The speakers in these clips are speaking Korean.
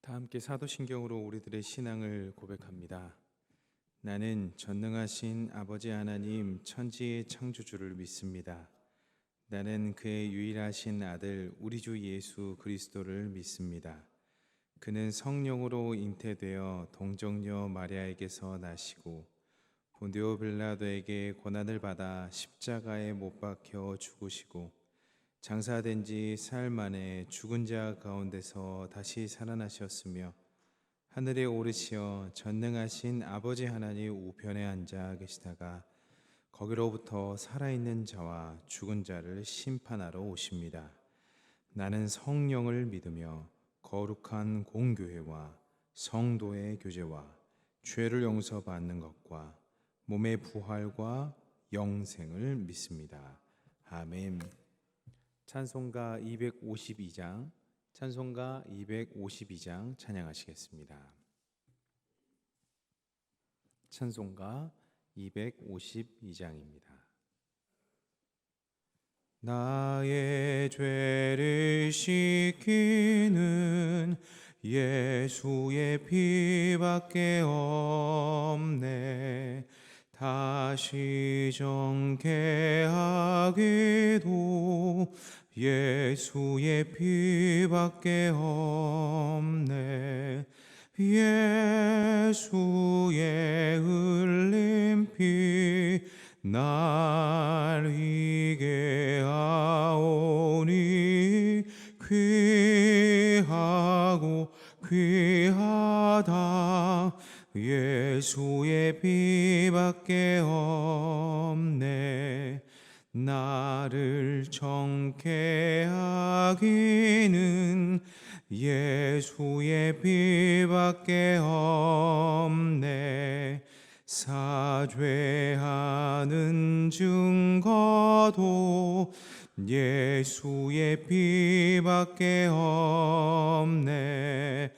다 함께 사도신경으로 우리들의 신앙을 고백합니다. 나는 전능하신 아버지 하나님 천지의 창조주를 믿습니다. 나는 그의 유일하신 아들 우리 주 예수 그리스도를 믿습니다. 그는 성령으로 잉태되어 동정녀 마리아에게서 나시고 본디오 빌라도에게 고난을 받아 십자가에 못 박혀 죽으시고 장사된 지 사흘 만에 죽은 자 가운데서 다시 살아나셨으며 하늘에 오르시어 전능하신 아버지 하나님 우편에 앉아 계시다가 거기로부터 살아있는 자와 죽은 자를 심판하러 오십니다. 나는 성령을 믿으며 거룩한 공교회와 성도의 교제와 죄를 용서받는 것과 몸의 부활과 영생을 믿습니다. 아멘. 찬송가 252장 찬양하시겠습니다. 찬송가 252장입니다. 나의 죄를 씻기는 예수의 피밖에 없네. 다시 정케하기도 예수의 피밖에 없네. 예수의 흘린 피 날 희게 하오니 귀하고 귀하다. 예수의 피밖에 없네. 나를 정케 하기는 예수의 피밖에 없네. 사죄하는 증거도 예수의 피밖에 없네.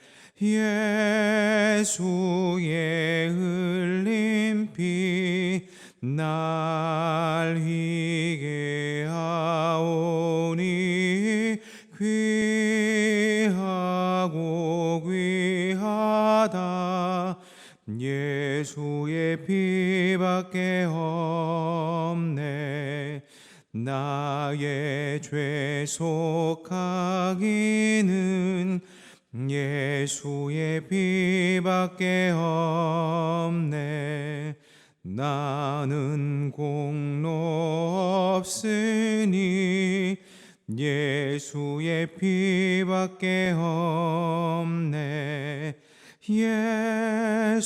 예수의 흘린 피 날 희게 하오니 귀하고 귀하다. 예수의 피밖에 없네. 나의 죄 속하기는 예수의 피밖에 없네. 나는 공로 없으니 예수의 피밖에 없네. 예수의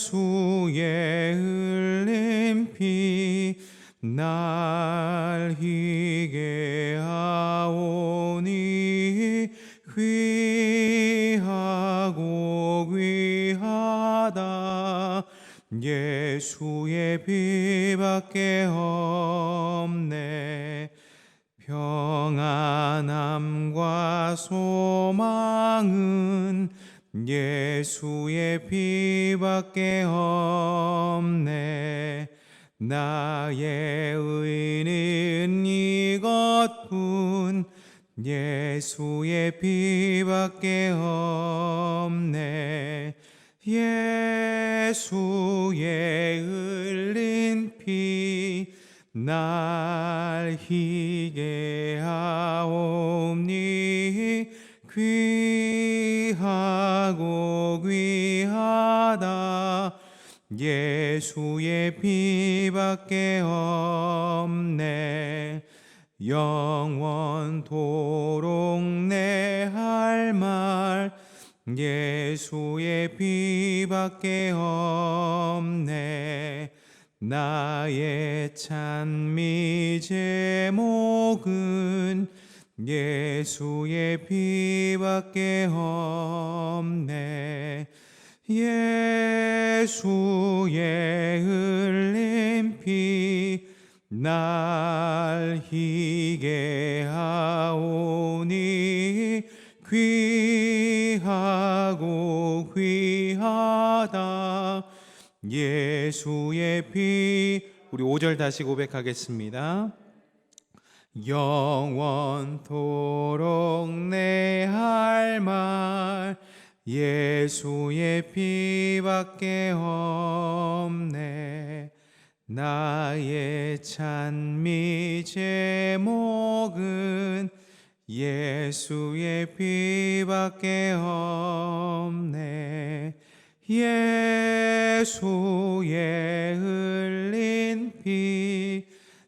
흘린 피 날 희게 하오니 귀하고 귀하다. 예수의 피밖에 없네. 평안함과 소망은 예수의 피밖에 없네. 나의 의는 이것뿐 예수의 피밖에 없네. 예수의 흘린 피 날 희게 하오니 귀하고 귀하다. 예수의 피밖에 없네. 영원토록 내 할 말 예수의 피밖에 없네. 나의 찬미 제목은 예수의 피밖에 없네. 예수의 흘린 피 날 희게 하오니 귀하고 귀하다. 예수의 피. 우리 5절 다시 고백하겠습니다. 영원토록 내 할 말 예수의 피밖에 없네. 나의 찬미 제목은 예수의 피밖에 없네. 예수의 흘린 피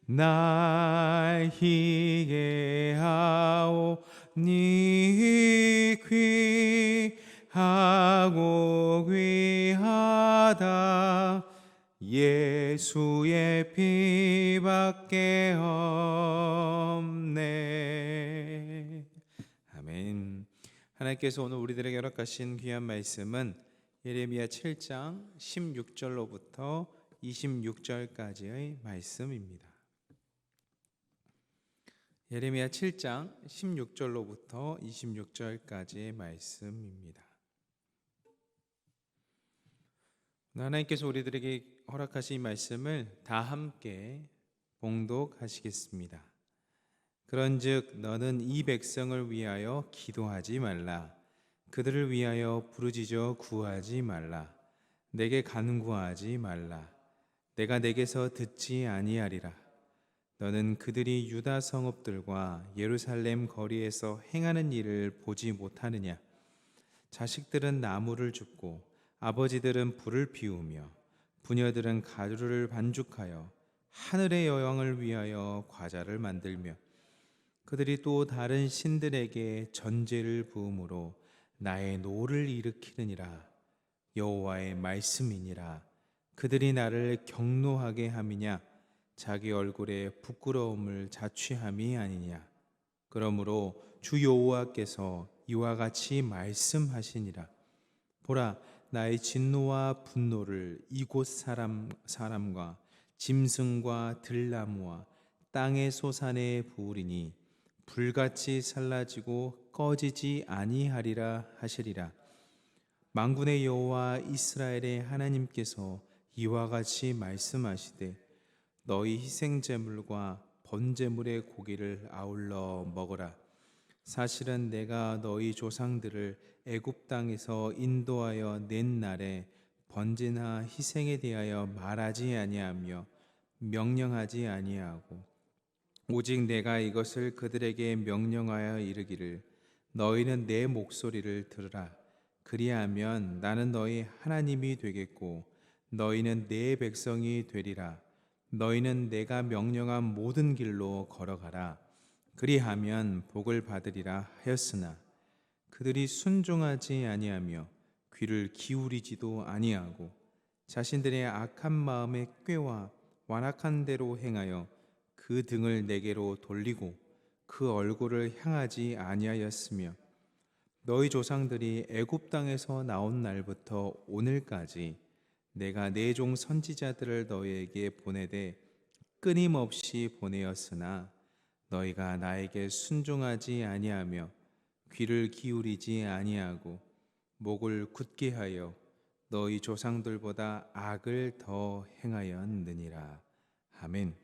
날 희게 하오니 귀하고 귀하다. 예수의 피밖에 없네. 아멘. 하나님께서 오늘 우리들에게 허락하신 귀한 말씀은 예레미야 7장 16절로부터 26절까지의 말씀입니다. 예레미야 7장 16절로부터 26절까지의 말씀입니다. 하나님께서 우리들에게 허락하신 이 말씀을 다 함께 봉독하시겠습니다. 그런즉 너는 이 백성을 위하여 기도하지 말라. 그들을 위하여 부르짖어 구하지 말라. 내게 간구하지 말라. 내가 내게서 듣지 아니하리라. 너는 그들이 유다 성읍들과 예루살렘 거리에서 행하는 일을 보지 못하느냐? 자식들은 나무를 줍고 아버지들은 불을 피우며 부녀들은 가루를 반죽하여 하늘의 여왕을 위하여 과자를 만들며 그들이 또 다른 신들에게 전제를 부음으로 나의 노를 일으키느니라. 여호와의 말씀이니라. 그들이 나를 경노하게 함이냐? 자기 얼굴에 부끄러움을 자취함이 아니냐? 그러므로 주 여호와께서 이와 같이 말씀하시니라. 보라, 나의 진노와 분노를 이곳 사람과 짐승과 들나무와 땅의 소산에 부으리니 불같이 살라지고 꺼지지 아니하리라 하시리라. 만군의 여호와 이스라엘의 하나님께서 이와 같이 말씀하시되 너희 희생제물과 번제물의 고기를 아울러 먹으라. 사실은 내가 너희 조상들을 애굽 땅에서 인도하여 낸 날에 번제나 희생에 대하여 말하지 아니하며 명령하지 아니하고 오직 내가 이것을 그들에게 명령하여 이르기를 너희는 내 목소리를 들으라. 그리하면 나는 너희 하나님이 되겠고 너희는 내 백성이 되리라. 너희는 내가 명령한 모든 길로 걸어가라. 그리하면 복을 받으리라 하였으나 그들이 순종하지 아니하며 귀를 기울이지도 아니하고 자신들의 악한 마음에 꾀와 완악한 대로 행하여 그 등을 내게로 돌리고 그 얼굴을 향하지 아니하였으며 너희 조상들이 애굽 땅에서 나온 날부터 오늘까지 내가 내 종 선지자들을 너희에게 보내되 끊임없이 보내었으나 너희가 나에게 순종하지 아니하며 귀를 기울이지 아니하고 목을 굳게 하여 너희 조상들보다 악을 더 행하였느니라. 아멘.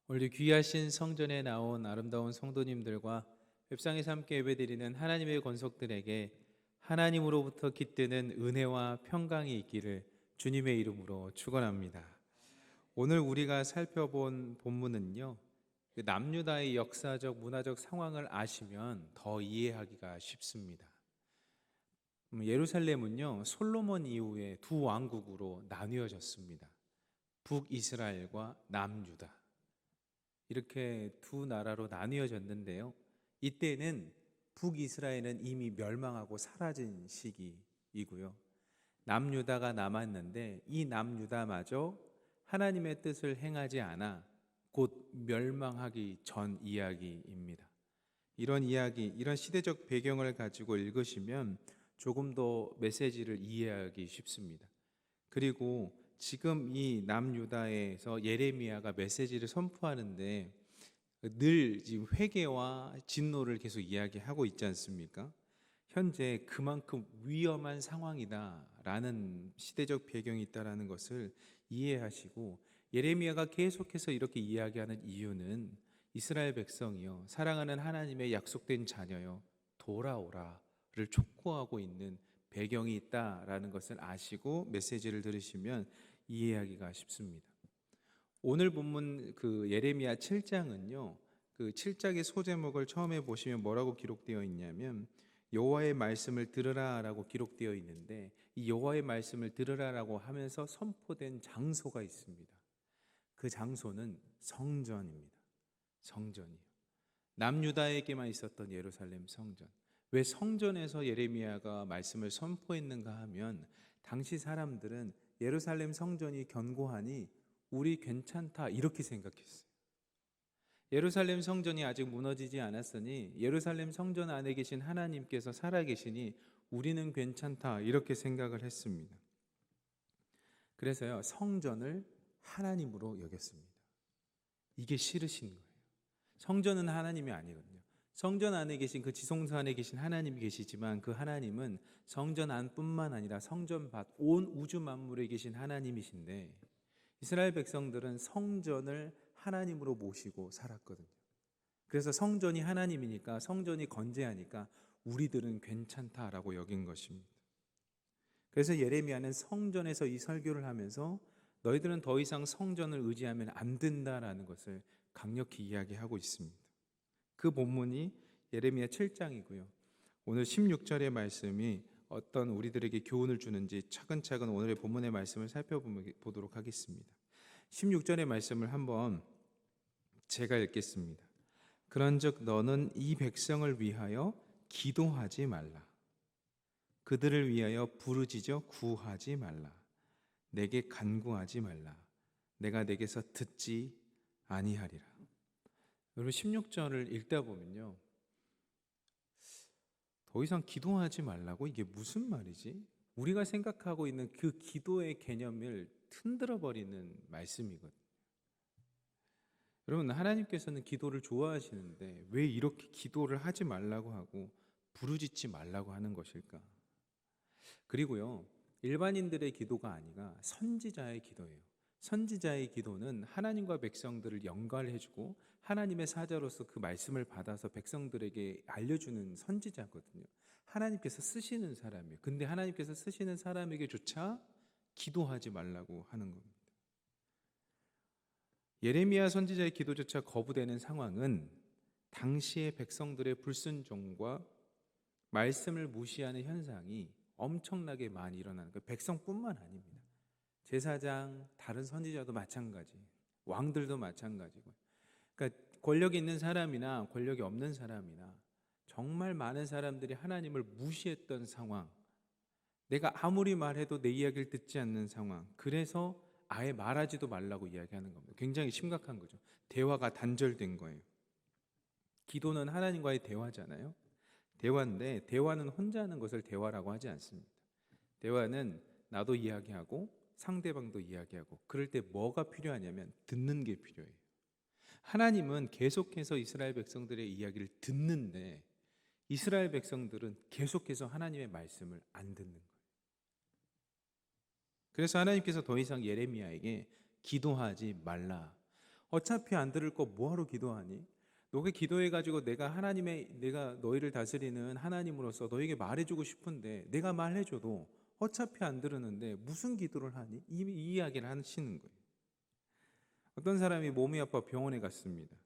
오늘 귀하신 성전에 나온 아름다운 성도님들과 웹상에서 함께 예배드리는 하나님의 권속들에게 하나님으로부터 깃드는 은혜와 평강이 있기를 주님의 이름으로 축원합니다. 오늘 우리가 살펴본 본문은요, 남유다의 역사적 문화적 상황을 아시면 더 이해하기가 쉽습니다. 예루살렘은요 솔로몬 이후에 두 왕국으로 나뉘어졌습니다. 북이스라엘과 남유다, 이렇게 두 나라로 나뉘어졌는데요, 이때는 북이스라엘은 이미 멸망하고 사라진 시기이고요, 남유다가 남았는데 이 남유다마저 하나님의 뜻을 행하지 않아 곧 멸망하기 전 이야기입니다. 이런 이야기, 이런 시대적 배경을 가지고 읽으시면 조금 더 메시지를 이해하기 쉽습니다. 그리고 지금 이 남유다에서 예레미야가 메시지를 선포하는데 늘 지금 회개와 진노를 계속 이야기하고 있지 않습니까? 현재 그만큼 위험한 상황이다라는 시대적 배경이 있다라는 것을 이해하시고, 예레미야가 계속해서 이렇게 이야기하는 이유는 이스라엘 백성이요 사랑하는 하나님의 약속된 자녀요 돌아오라, 촉구하고 있는 배경이 있다라는 것을 아시고 메시지를 들으시면 이해하기가 쉽습니다. 오늘 본문 그 예레미야 7장은요. 그 7장의 소제목을 처음에 보시면 뭐라고 기록되어 있냐면 여호와의 말씀을 들으라라고 기록되어 있는데, 이 여호와의 말씀을 들으라라고 하면서 선포된 장소가 있습니다. 그 장소는 성전입니다. 성전이요. 남유다에게만 있었던 예루살렘 성전. 왜 성전에서 예레미야가 말씀을 선포했는가 하면 당시 사람들은 예루살렘 성전이 견고하니 우리 괜찮다 이렇게 생각했어요. 예루살렘 성전이 아직 무너지지 않았으니 예루살렘 성전 안에 계신 하나님께서 살아계시니 우리는 괜찮다 이렇게 생각을 했습니다. 그래서요, 성전을 하나님으로 여겼습니다. 이게 싫으신 거예요. 성전은 하나님이 아니거든요. 성전 안에 계신 그 지성소 안에 계신 하나님이 계시지만 그 하나님은 성전 안뿐만 아니라 성전 밖 온 우주 만물에 계신 하나님이신데, 이스라엘 백성들은 성전을 하나님으로 모시고 살았거든요. 그래서 성전이 하나님이니까, 성전이 건재하니까 우리들은 괜찮다라고 여긴 것입니다. 그래서 예레미야는 성전에서 이 설교를 하면서 너희들은 더 이상 성전을 의지하면 안 된다라는 것을 강력히 이야기하고 있습니다. 그 본문이 예레미야 7장이고요. 오늘 16절의 말씀이 어떤 우리들에게 교훈을 주는지 차근차근 오늘의 본문의 말씀을 살펴보도록 하겠습니다. 16절의 말씀을 한번 제가 읽겠습니다. 그런즉 너는 이 백성을 위하여 기도하지 말라. 그들을 위하여 부르짖어 구하지 말라. 내게 간구하지 말라. 내가 내게서 듣지 아니하리라. 여러분 16절을 읽다 보면요, 더 이상 기도하지 말라고? 이게 무슨 말이지? 우리가 생각하고 있는 그 기도의 개념을 흔들어 버리는 말씀이거든요. 여러분, 하나님께서는 기도를 좋아하시는데 왜 이렇게 기도를 하지 말라고 하고 부르짖지 말라고 하는 것일까? 그리고요, 일반인들의 기도가 아니라 선지자의 기도예요. 선지자의 기도는 하나님과 백성들을 연결해주고 하나님의 사자로서 그 말씀을 받아서 백성들에게 알려주는 선지자거든요. 하나님께서 쓰시는 사람이에요. 근데 하나님께서 쓰시는 사람에게조차 기도하지 말라고 하는 겁니다. 예레미야 선지자의 기도조차 거부되는 상황은 당시의 백성들의 불순종과 말씀을 무시하는 현상이 엄청나게 많이 일어나는 거예요. 백성뿐만 아닙니다. 제사장, 다른 선지자도 마찬가지, 왕들도 마찬가지고. 그러니까 권력이 있는 사람이나 권력이 없는 사람이나 정말 많은 사람들이 하나님을 무시했던 상황, 내가 아무리 말해도 내 이야기를 듣지 않는 상황, 그래서 아예 말하지도 말라고 이야기하는 겁니다. 굉장히 심각한 거죠. 대화가 단절된 거예요. 기도는 하나님과의 대화잖아요. 대화인데 대화는 혼자 하는 것을 대화라고 하지 않습니다. 대화는 나도 이야기하고 상대방도 이야기하고, 그럴 때 뭐가 필요하냐면 듣는 게 필요해요. 하나님은 계속해서 이스라엘 백성들의 이야기를 듣는데 이스라엘 백성들은 계속해서 하나님의 말씀을 안 듣는 거예요. 그래서 하나님께서 더 이상 예레미야에게 기도하지 말라. 어차피 안 들을 거 뭐하러 기도하니? 너가 기도해가지고 내가 너희를 다스리는 하나님으로서 너에게 말해주고 싶은데 내가 말해줘도 어차피 안 들으는데 무슨 기도를 하니? 이 이야기를 하시는 거예요. 어떤 사람이 몸이 아파 병원에 갔습니다.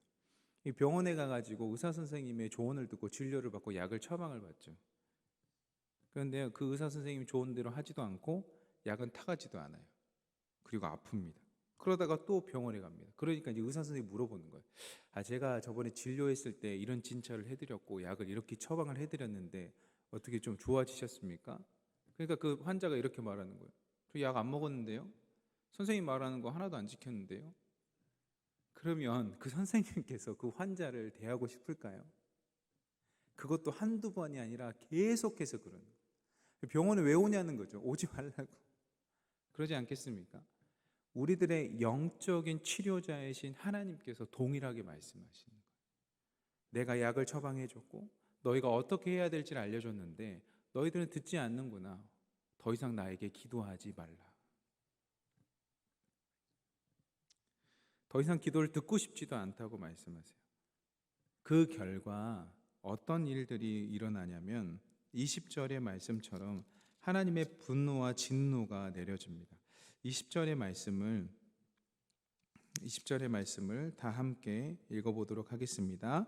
이 병원에 가가지고 의사 선생님의 조언을 듣고 진료를 받고 약을 처방을 받죠. 그런데 그 의사 선생님이 좋은 대로 하지도 않고 약은 타가지도 않아요. 그리고 아픕니다. 그러다가 또 병원에 갑니다. 그러니까 이제 의사 선생님이 물어보는 거예요. 제가 저번에 진료했을 때 이런 진찰을 해드렸고 약을 이렇게 처방을 해드렸는데 어떻게 좀 좋아지셨습니까? 그러니까 그 환자가 이렇게 말하는 거예요. 저 약 안 먹었는데요? 선생님 말하는 거 하나도 안 지켰는데요? 그러면 그 선생님께서 그 환자를 대하고 싶을까요? 그것도 한두 번이 아니라 계속해서 그러는 거예요. 병원에 왜 오냐는 거죠. 오지 말라고. 그러지 않겠습니까? 우리들의 영적인 치료자이신 하나님께서 동일하게 말씀하시는 거예요. 내가 약을 처방해줬고 너희가 어떻게 해야 될지를 알려줬는데 너희들은 듣지 않는구나. 더 이상 나에게 기도하지 말라. 더 이상 기도를 듣고 싶지도 않다고 말씀하세요. 그 결과 어떤 일들이 일어나냐면 20절의 말씀처럼 하나님의 분노와 진노가 내려집니다. 20절의 말씀을 다 함께 읽어보도록 하겠습니다.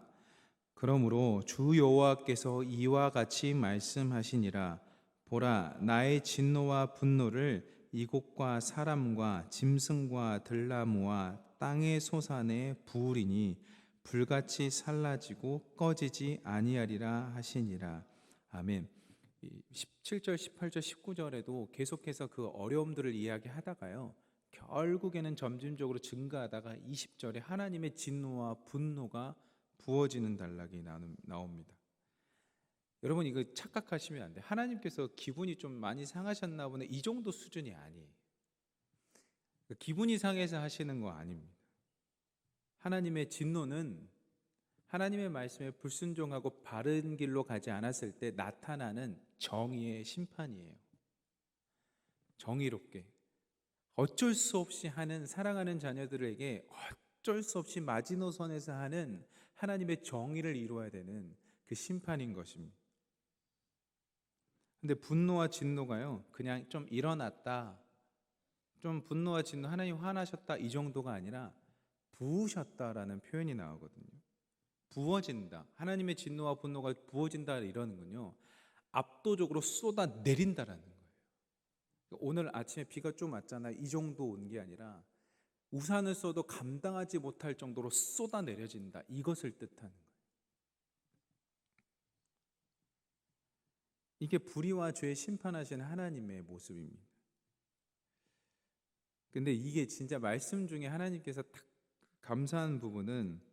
그러므로 주 여호와께서 이와 같이 말씀하시니라. 보라, 나의 진노와 분노를 이곳과 사람과 짐승과 들나무와 땅의 소산에 부으리니 불같이 살라지고 꺼지지 아니하리라 하시니라. 아멘. 17절, 18절, 19절에도 계속해서 그 어려움들을 이야기하다가요, 결국에는 점진적으로 증가하다가 20절에 하나님의 진노와 분노가 부어지는 단락이 나옵니다. 여러분, 이거 착각하시면 안 돼요. 하나님께서 기분이 좀 많이 상하셨나 보네, 이 정도 수준이 아니에요. 기분이 상해서 하시는 거 아닙니다. 하나님의 진노는 하나님의 말씀에 불순종하고 바른 길로 가지 않았을 때 나타나는 정의의 심판이에요. 정의롭게 어쩔 수 없이 하는, 사랑하는 자녀들에게 어쩔 수 없이 마지노선에서 하는 하나님의 정의를 이루어야 되는 그 심판인 것입니다. 근데 분노와 진노가요, 그냥 좀 일어났다, 좀 분노와 진노, 하나님 화나셨다, 이 정도가 아니라 부으셨다라는 표현이 나오거든요. 부어진다, 하나님의 진노와 분노가 부어진다, 이러는군요. 압도적으로 쏟아 내린다라는 거예요. 오늘 아침에 비가 좀 왔잖아요. 이 정도 온 게 아니라 우산을 써도 감당하지 못할 정도로 쏟아 내려진다, 이것을 뜻하는 거예요. 이게 불의와 죄 심판하시는 하나님의 모습입니다. 근데 이게 진짜 말씀 중에 하나님께서 딱 감사한 부분은,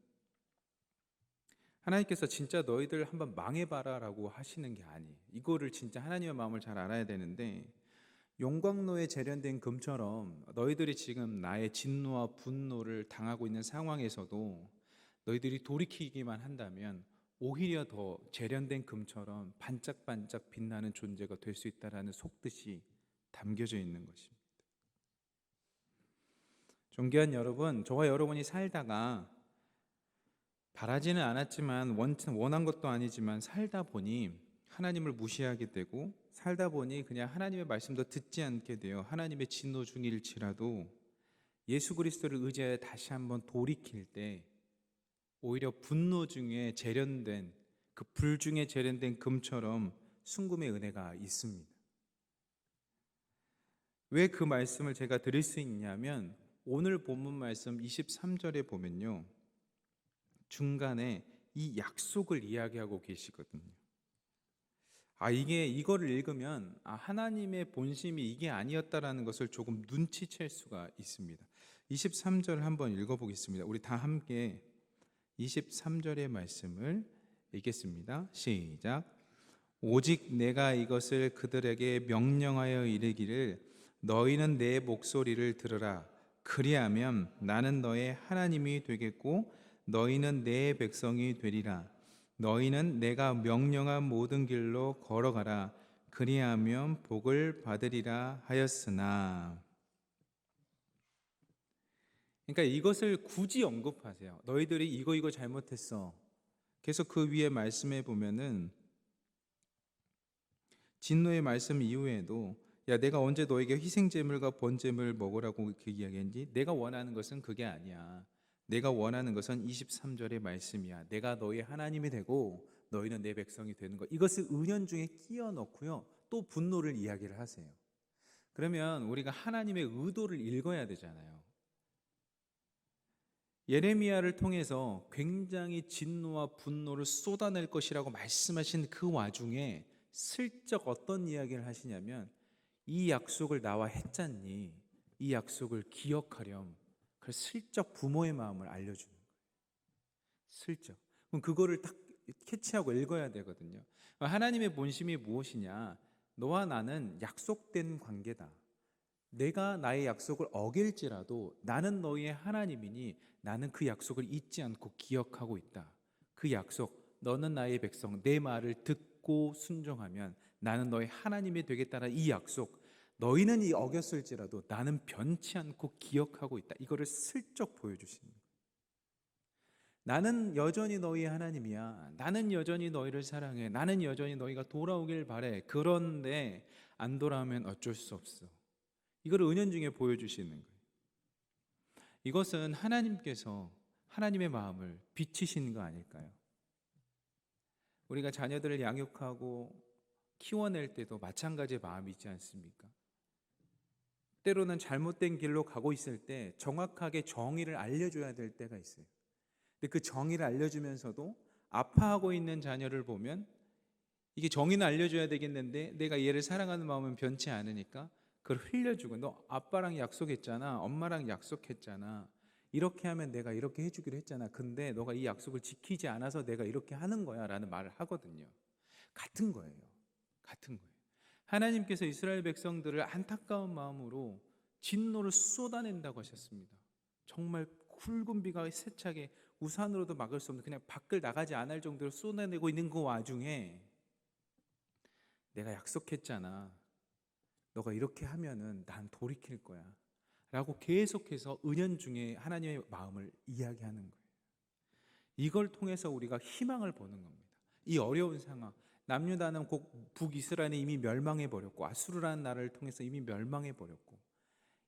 하나님께서 진짜 너희들 한번 망해봐라 라고 하시는 게 아니에요. 이거를 진짜 하나님의 마음을 잘 알아야 되는데, 용광로에 재련된 금처럼 너희들이 지금 나의 진노와 분노를 당하고 있는 상황에서도 너희들이 돌이키기만 한다면 오히려 더 재련된 금처럼 반짝반짝 빛나는 존재가 될 수 있다는 속뜻이 담겨져 있는 것입니다. 존귀한 여러분, 저와 여러분이 살다가 바라지는 않았지만 원한 것도 아니지만 살다 보니 하나님을 무시하게 되고, 살다 보니 그냥 하나님의 말씀도 듣지 않게 되어 하나님의 진노 중일지라도 예수 그리스도를 의지하여 다시 한번 돌이킬 때 오히려 분노 중에 재련된, 그 불 중에 재련된 금처럼 순금의 은혜가 있습니다. 왜 그 말씀을 제가 드릴 수 있냐면, 오늘 본문 말씀 23절에 보면요, 중간에 이 약속을 이야기하고 계시거든요. 이거를 읽으면 하나님의 본심이 이게 아니었다라는 것을 조금 눈치챌 수가 있습니다. 23절 한번 읽어보겠습니다. 우리 다 함께 23절의 말씀을 읽겠습니다. 시작. 오직 내가 이것을 그들에게 명령하여 이르기를 너희는 내 목소리를 들으라. 그리하면 나는 너의 하나님이 되겠고 너희는 내 백성이 되리라. 너희는 내가 명령한 모든 길로 걸어가라. 그리하면 복을 받으리라 하였으나. 그러니까 이것을 굳이 언급하세요. 너희들이 이거 잘못했어. 계속 그 위에 말씀해 보면은 진노의 말씀 이후에도 내가 언제 너에게 희생제물과 번제물 먹으라고 그 이야기했는지, 내가 원하는 것은 그게 아니야. 내가 원하는 것은 23절의 말씀이야. 내가 너희 하나님이 되고 너희는 내 백성이 되는 것. 이것을 은연중에 끼워 넣고요, 또 분노를 이야기를 하세요. 그러면 우리가 하나님의 의도를 읽어야 되잖아요. 예레미야를 통해서 굉장히 진노와 분노를 쏟아낼 것이라고 말씀하신 그 와중에 슬쩍 어떤 이야기를 하시냐면, 이 약속을 나와 했잖니, 이 약속을 기억하렴. 그래서 슬쩍 부모의 마음을 알려주는 거예요. 슬쩍. 그럼 그거를 딱 캐치하고 읽어야 되거든요. 하나님의 본심이 무엇이냐? 너와 나는 약속된 관계다. 내가 나의 약속을 어길지라도 나는 너희의 하나님이니 나는 그 약속을 잊지 않고 기억하고 있다. 그 약속, 너는 나의 백성, 내 말을 듣고 순종하면 나는 너의 하나님이 되겠다는 이 약속, 너희는 이 어겼을지라도 나는 변치 않고 기억하고 있다. 이거를 슬쩍 보여주시는 거예요. 나는 여전히 너희 하나님이야. 나는 여전히 너희를 사랑해. 나는 여전히 너희가 돌아오길 바래. 그런데 안 돌아오면 어쩔 수 없어. 이걸 은연중에 보여주시는 거예요. 이것은 하나님께서 하나님의 마음을 비치신 거 아닐까요? 우리가 자녀들을 양육하고 키워낼 때도 마찬가지의 마음이 있지 않습니까? 때로는 잘못된 길로 가고 있을 때 정확하게 정의를 알려줘야 될 때가 있어요. 근데 그 정의를 알려주면서도 아파하고 있는 자녀를 보면 이게 정의는 알려줘야 되겠는데 내가 얘를 사랑하는 마음은 변치 않으니까 그걸 흘려주고, 너 아빠랑 약속했잖아, 엄마랑 약속했잖아, 이렇게 하면 내가 이렇게 해주기로 했잖아, 근데 너가 이 약속을 지키지 않아서 내가 이렇게 하는 거야 라는 말을 하거든요. 같은 거예요. 같은 거예요. 하나님께서 이스라엘 백성들을 안타까운 마음으로 진노를 쏟아낸다고 하셨습니다. 정말 굵은 비가 세차게 우산으로도 막을 수 없는, 그냥 밖을 나가지 않을 정도로 쏟아내고 있는 그 와중에 내가 약속했잖아, 너가 이렇게 하면은 난 돌이킬 거야 라고 계속해서 은연중에 하나님의 마음을 이야기하는 거예요. 이걸 통해서 우리가 희망을 보는 겁니다. 이 어려운 상황, 남유다는 곧 북이스라엘이 이미 멸망해 버렸고 아수르라는 나라를 통해서 이미 멸망해 버렸고,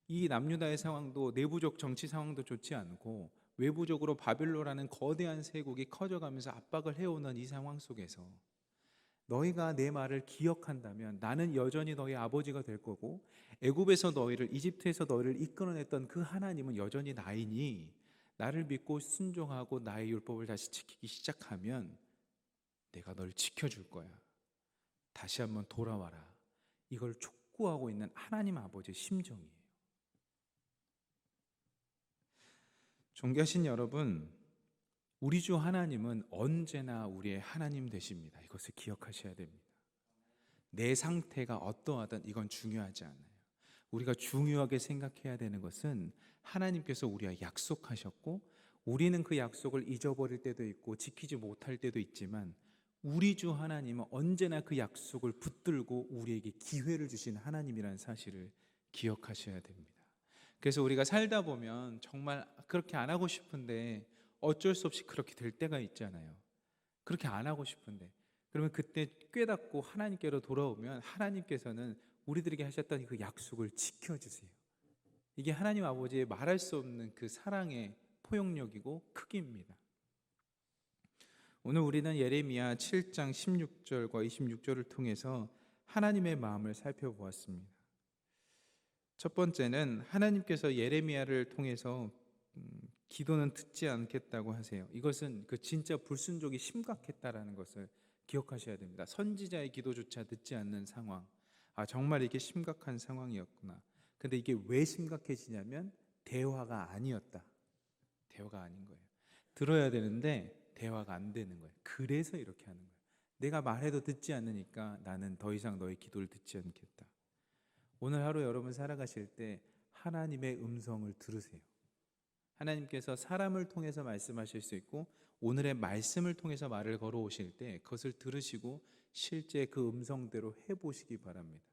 이 남유다의 상황도 내부적 정치 상황도 좋지 않고 외부적으로 바벨론이라는 거대한 세국이 커져가면서 압박을 해오는 이 상황 속에서 너희가 내 말을 기억한다면 나는 여전히 너희 아버지가 될 거고, 애굽에서 너희를, 이집트에서 너희를 이끌어냈던 그 하나님은 여전히 나이니 나를 믿고 순종하고 나의 율법을 다시 지키기 시작하면 내가 널 지켜줄 거야. 다시 한번 돌아와라. 이걸 촉구하고 있는 하나님 아버지의 심정이에요. 존귀하신 여러분, 우리 주 하나님은 언제나 우리의 하나님 되십니다. 이것을 기억하셔야 됩니다. 내 상태가 어떠하든 이건 중요하지 않아요. 우리가 중요하게 생각해야 되는 것은 하나님께서 우리와 약속하셨고, 우리는 그 약속을 잊어버릴 때도 있고 지키지 못할 때도 있지만 우리 주 하나님은 언제나 그 약속을 붙들고 우리에게 기회를 주신 하나님이라는 사실을 기억하셔야 됩니다. 그래서 우리가 살다 보면 정말 그렇게 안 하고 싶은데 어쩔 수 없이 그렇게 될 때가 있잖아요. 그렇게 안 하고 싶은데, 그러면 그때 깨닫고 하나님께로 돌아오면 하나님께서는 우리들에게 하셨던 그 약속을 지켜주세요. 이게 하나님 아버지의 말할 수 없는 그 사랑의 포용력이고 크기입니다. 오늘 우리는 예레미야 7장 16절과 26절을 통해서 하나님의 마음을 살펴보았습니다. 첫 번째는 하나님께서 예레미야를 통해서 기도는 듣지 않겠다고 하세요. 이것은 그 진짜 불순종이 심각했다라는 것을 기억하셔야 됩니다. 선지자의 기도조차 듣지 않는 상황, 정말 이게 심각한 상황이었구나. 근데 이게 왜 심각해지냐면 대화가 아니었다. 대화가 아닌 거예요. 들어야 되는데 대화가 안 되는 거예요. 그래서 이렇게 하는 거예요. 내가 말해도 듣지 않으니까 나는 더 이상 너의 기도를 듣지 않겠다. 오늘 하루 여러분 살아가실 때 하나님의 음성을 들으세요. 하나님께서 사람을 통해서 말씀하실 수 있고 오늘의 말씀을 통해서 말을 걸어오실 때 그것을 들으시고 실제 그 음성대로 해보시기 바랍니다.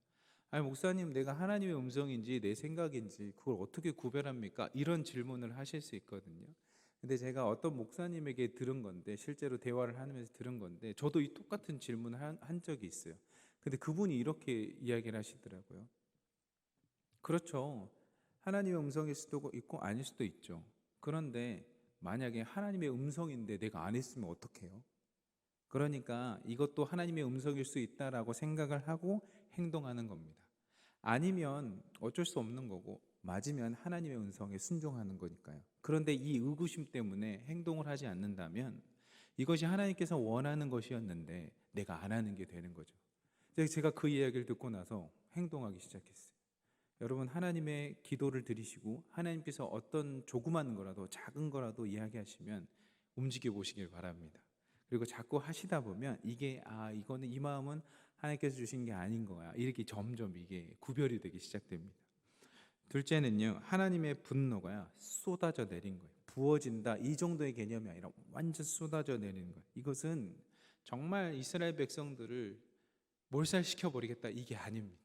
아니 목사님, 내가 하나님의 음성인지 내 생각인지 그걸 어떻게 구별합니까? 이런 질문을 하실 수 있거든요. 근데 제가 어떤 목사님에게 들은 건데, 실제로 대화를 하면서 들은 건데, 저도 이 똑같은 질문을 한 적이 있어요. 근데 그분이 이렇게 이야기를 하시더라고요. 그렇죠, 하나님의 음성일 수도 있고 아닐 수도 있죠. 그런데 만약에 하나님의 음성인데 내가 안 했으면 어떡해요? 그러니까 이것도 하나님의 음성일 수 있다라고 생각을 하고 행동하는 겁니다. 아니면 어쩔 수 없는 거고, 맞으면 하나님의 음성에 순종하는 거니까요. 그런데 이 의구심 때문에 행동을 하지 않는다면 이것이 하나님께서 원하는 것이었는데 내가 안 하는 게 되는 거죠. 제가 그 이야기를 듣고 나서 행동하기 시작했어요. 여러분, 하나님의 기도를 들으시고 하나님께서 어떤 조그만 거라도 작은 거라도 이야기하시면 움직여 보시길 바랍니다. 그리고 자꾸 하시다 보면 이게 이거는 이 마음은 하나님께서 주신 게 아닌 거야, 이렇게 점점 이게 구별이 되기 시작됩니다. 둘째는요, 하나님의 분노가 쏟아져 내린 거예요. 부어진다, 이 정도의 개념이 아니라 완전 쏟아져 내리는 거예요. 이것은 정말 이스라엘 백성들을 몰살시켜 버리겠다, 이게 아닙니다.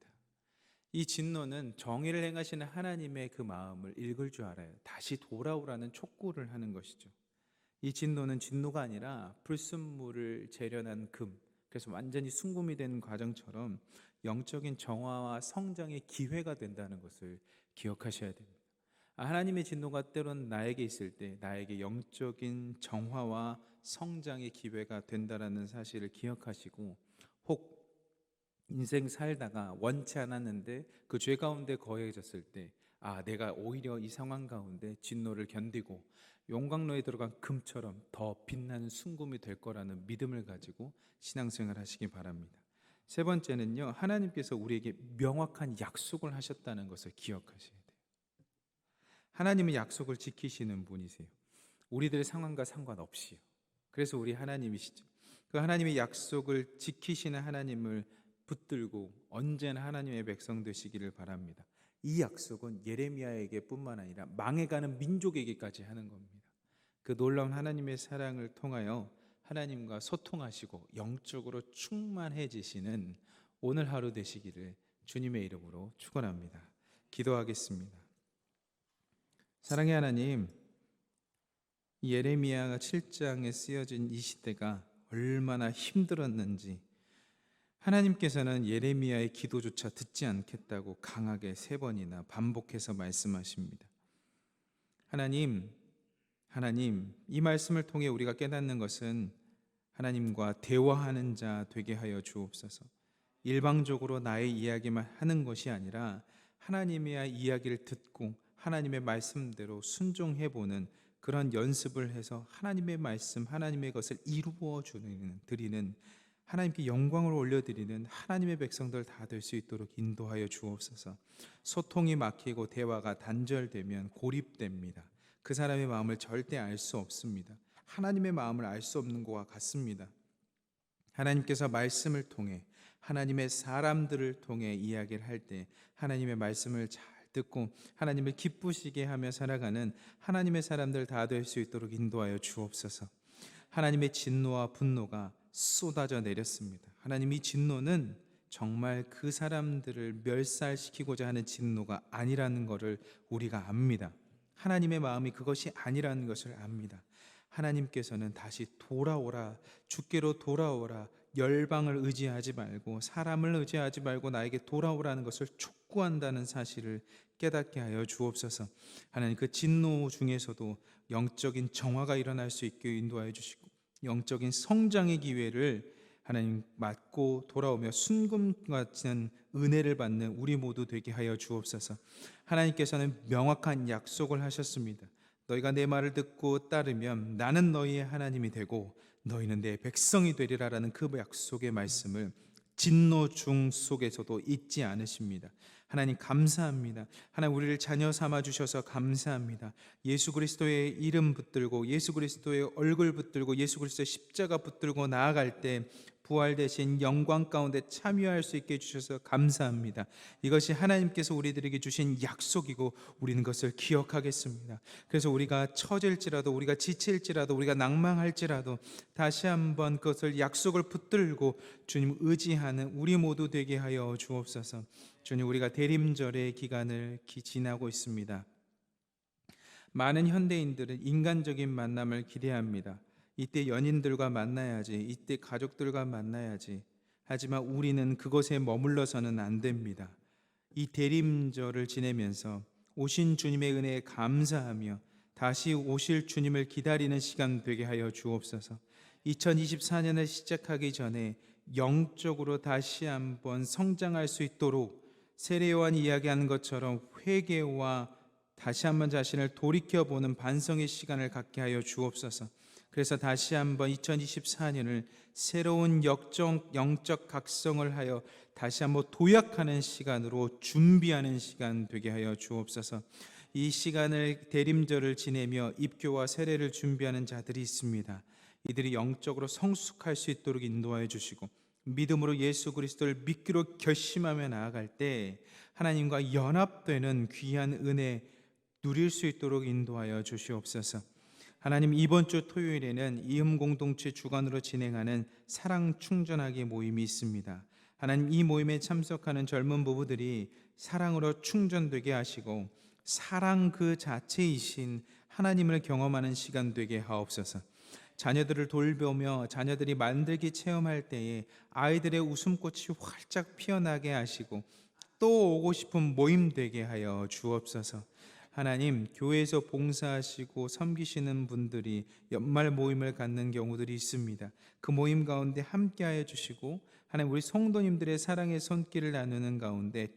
이 진노는 정의를 행하시는 하나님의 그 마음을 읽을 줄 알아요. 다시 돌아오라는 촉구를 하는 것이죠. 이 진노는 진노가 아니라 불순물을 재련한 금, 그래서 완전히 순금이 된 과정처럼 영적인 정화와 성장의 기회가 된다는 것을 기억하셔야 됩니다. 하나님의 진노가 때론 나에게 있을 때 나에게 영적인 정화와 성장의 기회가 된다는 사실을 기억하시고, 혹 인생 살다가 원치 않았는데 그 죄 가운데 거해졌을 때, 내가 오히려 이 상황 가운데 진노를 견디고 용광로에 들어간 금처럼 더 빛나는 순금이 될 거라는 믿음을 가지고 신앙생활 하시기 바랍니다. 세 번째는요, 하나님께서 우리에게 명확한 약속을 하셨다는 것을 기억하셔야 돼요. 하나님은 약속을 지키시는 분이세요. 우리들의 상황과 상관없이요. 그래서 우리 하나님이시죠. 그 하나님의 약속을 지키시는 하나님을 붙들고 언제나 하나님의 백성 되시기를 바랍니다. 이 약속은 예레미야에게 뿐만 아니라 망해가는 민족에게까지 하는 겁니다. 그 놀라운 하나님의 사랑을 통하여 하나님과 소통하시고 영적으로 충만해지시는 오늘 하루 되시기를 주님의 이름으로 축원합니다. 기도하겠습니다. 사랑의 하나님, 예레미야 7장에 쓰여진 이 시대가 얼마나 힘들었는지 하나님께서는 예레미야의 기도조차 듣지 않겠다고 강하게 3번이나 반복해서 말씀하십니다. 하나님, 이 말씀을 통해 우리가 깨닫는 것은 하나님과 대화하는 자 되게 하여 주옵소서. 일방적으로 나의 이야기만 하는 것이 아니라 하나님의 이야기를 듣고 하나님의 말씀대로 순종해보는 그런 연습을 해서 하나님의 말씀, 하나님의 것을 이루어 드리는, 하나님께 영광을 올려드리는 하나님의 백성들 다 될 수 있도록 인도하여 주옵소서. 소통이 막히고 대화가 단절되면 고립됩니다. 그 사람의 마음을 절대 알 수 없습니다. 하나님의 마음을 알 수 없는 것과 같습니다. 하나님께서 말씀을 통해, 하나님의 사람들을 통해 이야기를 할 때 하나님의 말씀을 잘 듣고 하나님을 기쁘시게 하며 살아가는 하나님의 사람들 다 될 수 있도록 인도하여 주옵소서. 하나님의 진노와 분노가 쏟아져 내렸습니다. 하나님의 진노는 정말 그 사람들을 멸살시키고자 하는 진노가 아니라는 것을 우리가 압니다. 하나님의 마음이 그것이 아니라는 것을 압니다. 하나님께서는 다시 돌아오라, 주께로 돌아오라, 열방을 의지하지 말고 사람을 의지하지 말고 나에게 돌아오라는 것을 촉구한다는 사실을 깨닫게 하여 주옵소서. 하나님, 그 진노 중에서도 영적인 정화가 일어날 수 있게 인도하여 주시고 영적인 성장의 기회를 하나님 맞고 돌아오며 순금 같은 은혜를 받는 우리 모두 되게 하여 주옵소서. 하나님께서는 명확한 약속을 하셨습니다. 너희가 내 말을 듣고 따르면 나는 너희의 하나님이 되고 너희는 내 백성이 되리라라는 그 약속의 말씀을 진노 중 속에서도 잊지 않으십니다. 하나님 감사합니다. 하나님, 우리를 자녀 삼아 주셔서 감사합니다. 예수 그리스도의 이름 붙들고 예수 그리스도의 얼굴 붙들고 예수 그리스도의 십자가 붙들고 나아갈 때 부활되신 영광 가운데 참여할 수 있게 해주셔서 감사합니다. 이것이 하나님께서 우리들에게 주신 약속이고 우리는 그것을 기억하겠습니다. 그래서 우리가 처질지라도, 우리가 지칠지라도, 우리가 낭망할지라도 다시 한번 그것을 약속을 붙들고 주님 의지하는 우리 모두 되게 하여 주옵소서. 주님, 우리가 대림절의 기간을 지나고 있습니다. 많은 현대인들은 인간적인 만남을 기대합니다. 이때 연인들과 만나야지, 이때 가족들과 만나야지. 하지만 우리는 그곳에 머물러서는 안 됩니다. 이 대림절을 지내면서 오신 주님의 은혜에 감사하며 다시 오실 주님을 기다리는 시간 되게 하여 주옵소서. 2024년을 시작하기 전에 영적으로 다시 한번 성장할 수 있도록 세례요한 이야기하는 것처럼 회개와 다시 한번 자신을 돌이켜보는 반성의 시간을 갖게 하여 주옵소서. 그래서 다시 한번 2024년을 새로운 영적 각성을 하여 다시 한번 도약하는 시간으로 준비하는 시간 되게 하여 주옵소서. 이 시간을 대림절을 지내며 입교와 세례를 준비하는 자들이 있습니다. 이들이 영적으로 성숙할 수 있도록 인도하여 주시고 믿음으로 예수 그리스도를 믿기로 결심하며 나아갈 때 하나님과 연합되는 귀한 은혜 누릴 수 있도록 인도하여 주시옵소서. 하나님, 이번 주 토요일에는 이음 공동체 주관으로 진행하는 사랑 충전하기 모임이 있습니다. 하나님, 이 모임에 참석하는 젊은 부부들이 사랑으로 충전되게 하시고 사랑 그 자체이신 하나님을 경험하는 시간 되게 하옵소서. 자녀들을 돌보며 자녀들이 만들기 체험할 때에 아이들의 웃음꽃이 활짝 피어나게 하시고 또 오고 싶은 모임 되게 하여 주옵소서. 하나님, 교회에서 봉사하시고 섬기시는 분들이 연말 모임을 갖는 경우들이 있습니다. 그 모임 가운데 함께하여 주시고 하나님, 우리 성도님들의 사랑의 손길을 나누는 가운데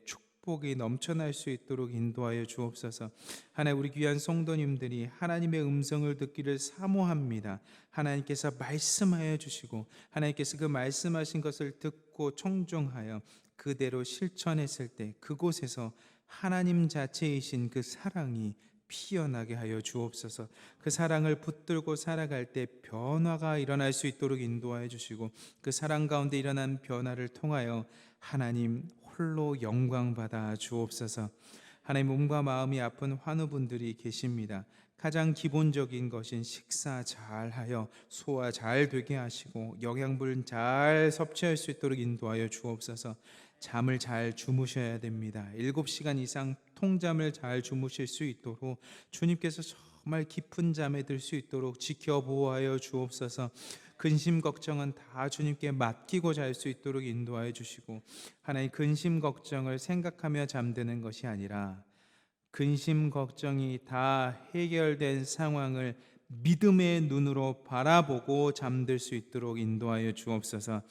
축복이 넘쳐날 수 있도록 인도하여 주옵소서. 하나님, 우리 귀한 성도님들이 하나님의 음성을 듣기를 사모합니다. 하나님께서 말씀하여 주시고 하나님께서 그 말씀하신 것을 듣고 청종하여 그대로 실천했을 때 그곳에서 하나님 자체이신 그 사랑이 피어나게 하여 주옵소서. 그 사랑을 붙들고 살아갈 때 변화가 일어날 수 있도록 인도하여 주시고 그 사랑 가운데 일어난 변화를 통하여 하나님 홀로 영광 받아 주옵소서. 하나님, 몸과 마음이 아픈 환우분들이 계십니다. 가장 기본적인 것인 식사 잘 하여 소화 잘 되게 하시고 영양분 잘 섭취할 수 있도록 인도하여 주옵소서. 잠을 잘 주무셔야 됩니다. 7시간 이상 통잠을 잘 주무실 수 있도록 주님께서 정말 깊은 잠에 들 수 있도록 지켜보호하여 주옵소서. 근심 걱정은 다 주님께 맡기고 잘 수 있도록 인도하여 주시고 하나님, 근심 걱정을 생각하며 잠드는 것이 아니라 근심 걱정이 다 해결된 상황을 믿음의 눈으로 바라보고 잠들 수 있도록 인도하여 주옵소서.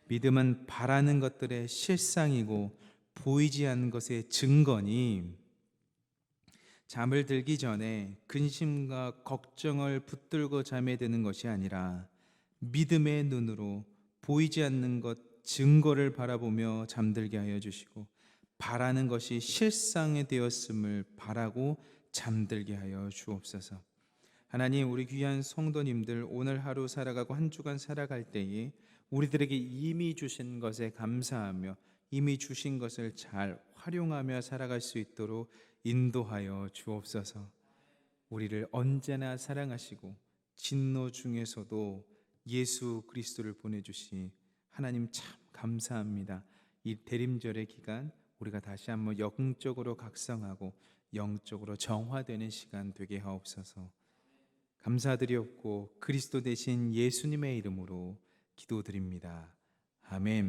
믿음은 바라는 것들의 실상이고 보이지 않는 것의 증거니 잠을 들기 전에 근심과 걱정을 붙들고 잠에 드는 것이 아니라 믿음의 눈으로 보이지 않는 것 증거를 바라보며 잠들게 하여 주시고 바라는 것이 실상이 되었음을 바라고 잠들게 하여 주옵소서. 하나님, 우리 귀한 성도님들 오늘 하루 살아가고 한 주간 살아갈 때에 우리들에게 이미 주신 것에 감사하며 이미 주신 것을 잘 활용하며 살아갈 수 있도록 인도하여 주옵소서. 우리를 언제나 사랑하시고 진노 중에서도 예수 그리스도를 보내주신 하나님 참 감사합니다. 이 대림절의 기간 우리가 다시 한번 영적으로 각성하고 영적으로 정화되는 시간 되게 하옵소서. 감사드리옵고 그리스도 대신 예수님의 이름으로 기도드립니다. 아멘.